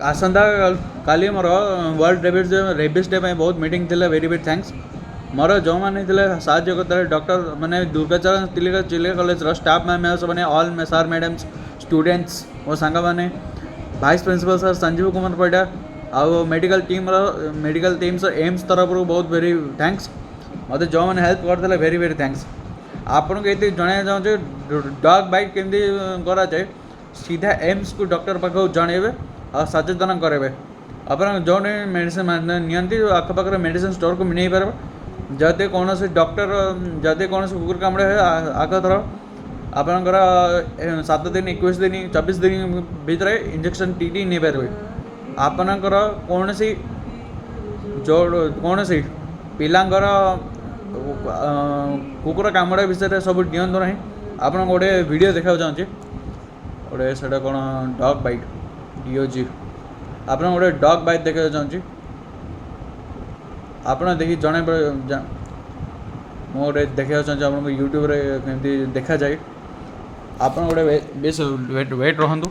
आसंता काली मोर world rabies day बहुत मीटिंग थी वेरी वेरी थैंक्स मोर जो मैंने साहय करते डॉक्टर मैंने Durgacharan Chilika college staff ma'am मैंने ऑल सर मैडम्स स्टूडेंट्स मो सांग मैंने vice principal sir Sanjeev Kumar Parida आउ मेडिकल टीम्स एम्स तरफ बहुत वेरी थैंक्स मत जो मैंने हेल्प करते वेरी वेरी थैंक्स आपन को ये जन चाहूँ डॉग बाइट केमती कराए सीधा एम्स को डॉक्टर पाखु जनइबे और सचेतन करेंगे आप जो मेडिसिन नियंती आखपाखे मेडिसिन स्टोर को नहीं पार जदि कौन डॉक्टर जदि कौन कुकुर कामुड़े आग थर आपणकर 7 दिन 21 दिन 24 दिन भितर इंजेक्शन टीटी नहीं पारे आपणकर कौन जो कौन पिलांकर कुकुर कामुड़ा विषय सब दिंतु ना आप गोटे वीडियो देखा चाहूँगी गोटे से कौन डॉग बाइट डीओजी आप गोटे डॉग बाइट देखा चाहूँगी आप देखिए जड़े मुझे देखा चाहूँगी आपको यूट्यूब रे कमी देखा जाए आप गोटे बेस वेट रहतु।